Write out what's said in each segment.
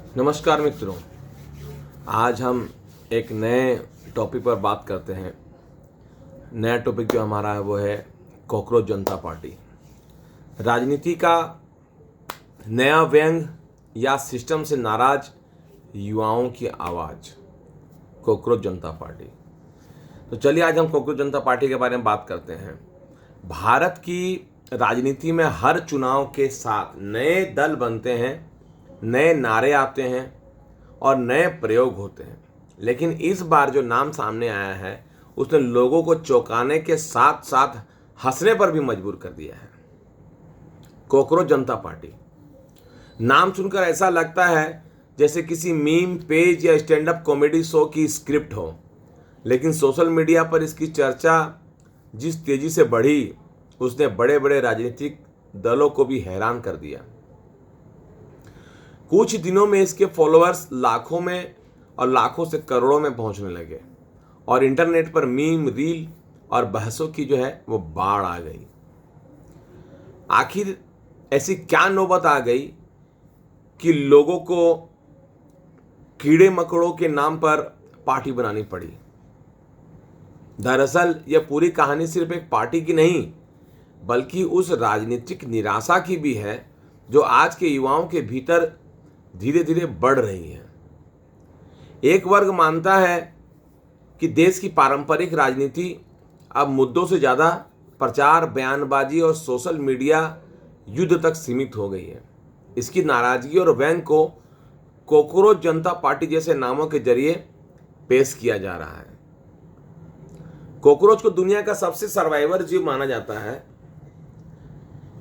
नमस्कार मित्रों। आज हम एक नए टॉपिक पर बात करते हैं। नया टॉपिक जो हमारा है वो है कॉकरोच जनता पार्टी। राजनीति का नया व्यंग या सिस्टम से नाराज युवाओं की आवाज़, कॉकरोच जनता पार्टी। तो चलिए आज हम कॉकरोच जनता पार्टी के बारे में बात करते हैं। भारत की राजनीति में हर चुनाव के साथ नए दल बनते हैं, नए नारे आते हैं और नए प्रयोग होते हैं। लेकिन इस बार जो नाम सामने आया है उसने लोगों को चौंकाने के साथ साथ हंसने पर भी मजबूर कर दिया है। कॉकरोच जनता पार्टी नाम सुनकर ऐसा लगता है जैसे किसी मीम पेज या स्टैंड अप कॉमेडी शो की स्क्रिप्ट हो, लेकिन सोशल मीडिया पर इसकी चर्चा जिस तेजी से बढ़ी उसने बड़े बड़े राजनीतिक दलों को भी हैरान कर दिया। कुछ दिनों में इसके फॉलोअर्स लाखों में और लाखों से करोड़ों में पहुंचने लगे और इंटरनेट पर मीम, रील और बहसों की जो है वो बाढ़ आ गई। आखिर ऐसी क्या नौबत आ गई कि लोगों को कीड़े मकोड़ों के नाम पर पार्टी बनानी पड़ी। दरअसल यह पूरी कहानी सिर्फ एक पार्टी की नहीं बल्कि उस राजनीतिक निराशा की भी है जो आज के युवाओं के भीतर धीरे धीरे बढ़ रही है। एक वर्ग मानता है कि देश की पारंपरिक राजनीति अब मुद्दों से ज़्यादा प्रचार, बयानबाजी और सोशल मीडिया युद्ध तक सीमित हो गई है। इसकी नाराजगी और व्यंग को कॉकरोच जनता पार्टी जैसे नामों के जरिए पेश किया जा रहा है। कॉकरोच को दुनिया का सबसे सर्वाइवर जीव माना जाता है।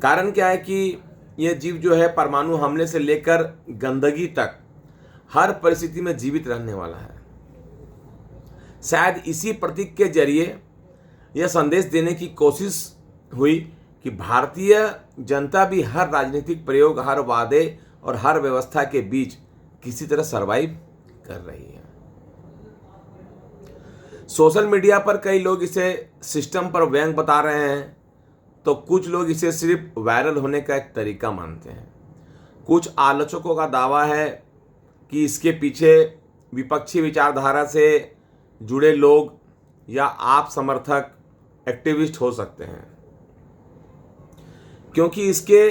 कारण क्या है कि यह जीव जो है परमाणु हमले से लेकर गंदगी तक हर परिस्थिति में जीवित रहने वाला है। शायद इसी प्रतीक के जरिए यह संदेश देने की कोशिश हुई कि भारतीय जनता भी हर राजनीतिक प्रयोग, हर वादे और हर व्यवस्था के बीच किसी तरह सरवाइव कर रही है। सोशल मीडिया पर कई लोग इसे सिस्टम पर व्यंग बता रहे हैं तो कुछ लोग इसे सिर्फ वायरल होने का एक तरीका मानते हैं। कुछ आलोचकों का दावा है कि इसके पीछे विपक्षी विचारधारा से जुड़े लोग या आप समर्थक एक्टिविस्ट हो सकते हैं, क्योंकि इसके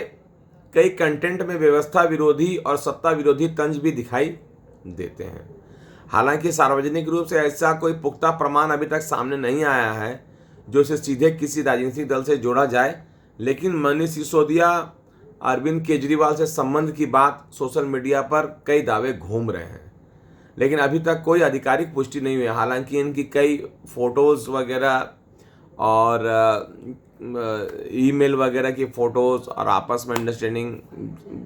कई कंटेंट में व्यवस्था विरोधी और सत्ता विरोधी तंज भी दिखाई देते हैं। हालांकि सार्वजनिक रूप से ऐसा कोई पुख्ता प्रमाण अभी तक सामने नहीं आया है जो इसे सीधे किसी राजनीतिक दल से जोड़ा जाए, लेकिन मनीष सिसोदिया, अरविंद केजरीवाल से संबंध की बात सोशल मीडिया पर कई दावे घूम रहे हैं, लेकिन अभी तक कोई आधिकारिक पुष्टि नहीं हुई है। हालांकि इनकी कई फोटोज़ वगैरह और ईमेल वगैरह की फ़ोटोज़ और आपस में अंडरस्टैंडिंग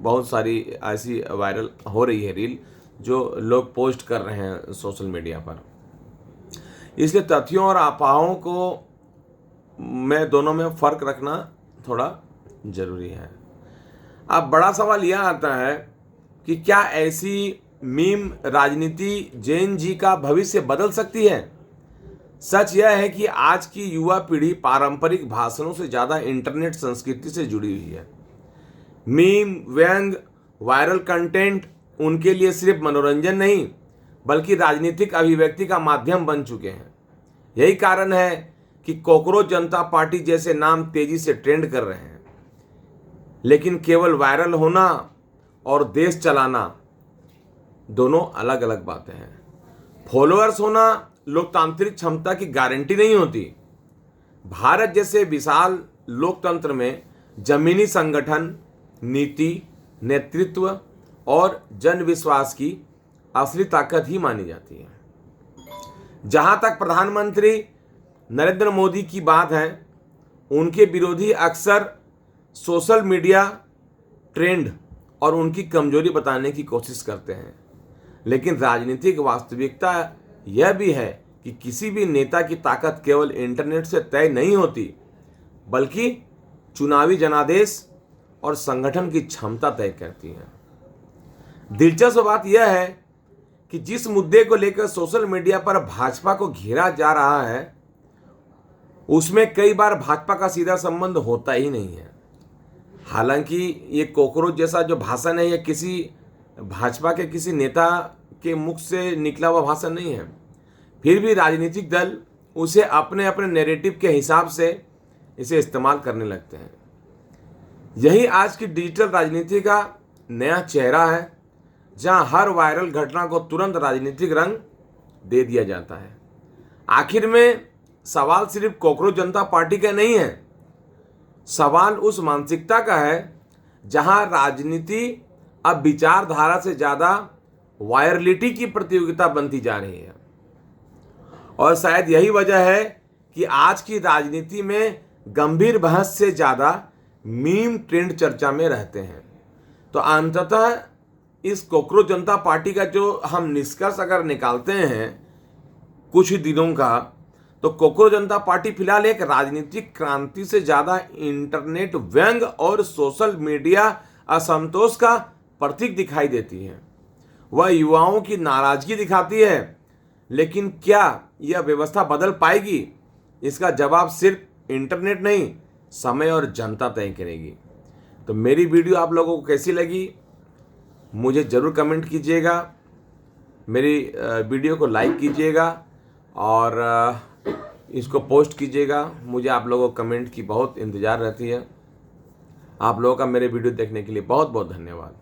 बहुत सारी ऐसी वायरल हो रही है रील जो लोग पोस्ट कर रहे हैं सोशल मीडिया पर। इसलिए तथ्यों और अफवाहों को दोनों में फ़र्क रखना थोड़ा ज़रूरी है। अब बड़ा सवाल यह आता है कि क्या ऐसी मीम राजनीति जेन जी का भविष्य बदल सकती है? सच यह है कि आज की युवा पीढ़ी पारंपरिक भाषणों से ज़्यादा इंटरनेट संस्कृति से जुड़ी हुई है। मीम, व्यंग, वायरल कंटेंट उनके लिए सिर्फ मनोरंजन नहीं बल्कि राजनीतिक अभिव्यक्ति का माध्यम बन चुके हैं। यही कारण है कि कॉकरोच जनता पार्टी जैसे नाम तेजी से ट्रेंड कर रहे हैं। लेकिन केवल वायरल होना और देश चलाना दोनों अलग अलग बातें हैं। फॉलोअर्स होना लोकतांत्रिक क्षमता की गारंटी नहीं होती। भारत जैसे विशाल लोकतंत्र में जमीनी संगठन, नीति, नेतृत्व और जनविश्वास की असली ताकत ही मानी जाती है। जहां तक प्रधानमंत्री नरेंद्र मोदी की बात है, उनके विरोधी अक्सर सोशल मीडिया ट्रेंड और उनकी कमजोरी बताने की कोशिश करते हैं, लेकिन राजनीतिक वास्तविकता यह भी है कि किसी भी नेता की ताकत केवल इंटरनेट से तय नहीं होती बल्कि चुनावी जनादेश और संगठन की क्षमता तय करती है। दिलचस्प बात यह है कि जिस मुद्दे को लेकर सोशल मीडिया पर भाजपा को घेरा जा रहा है उसमें कई बार भाजपा का सीधा संबंध होता ही नहीं है। हालांकि ये कॉकरोच जैसा जो भाषण है यह किसी भाजपा के किसी नेता के मुख से निकला हुआ भाषण नहीं है, फिर भी राजनीतिक दल उसे अपने अपने नैरेटिव के हिसाब से इसे इस्तेमाल करने लगते हैं। यही आज की डिजिटल राजनीति का नया चेहरा है, जहां हर वायरल घटना को तुरंत राजनीतिक रंग दे दिया जाता है। आखिर में सवाल सिर्फ कॉकरोच जनता पार्टी का नहीं है, सवाल उस मानसिकता का है जहां राजनीति अब विचारधारा से ज़्यादा वायरलिटी की प्रतियोगिता बनती जा रही है। और शायद यही वजह है कि आज की राजनीति में गंभीर बहस से ज़्यादा मीम ट्रेंड चर्चा में रहते हैं। तो अंततः इस कॉकरोच जनता पार्टी का जो हम निष्कर्ष अगर निकालते हैं कुछ ही दिनों का, तो कॉकरोच जनता पार्टी फिलहाल एक राजनीतिक क्रांति से ज़्यादा इंटरनेट व्यंग और सोशल मीडिया असंतोष का प्रतीक दिखाई देती है। वह युवाओं की नाराजगी दिखाती है, लेकिन क्या यह व्यवस्था बदल पाएगी? इसका जवाब सिर्फ इंटरनेट नहीं, समय और जनता तय करेगी। तो मेरी वीडियो आप लोगों को कैसी लगी मुझे ज़रूर कमेंट कीजिएगा, मेरी वीडियो को लाइक कीजिएगा और इसको पोस्ट कीजिएगा। मुझे आप लोगों को कमेंट की बहुत इंतज़ार रहती है। आप लोगों का मेरे वीडियो देखने के लिए बहुत बहुत धन्यवाद।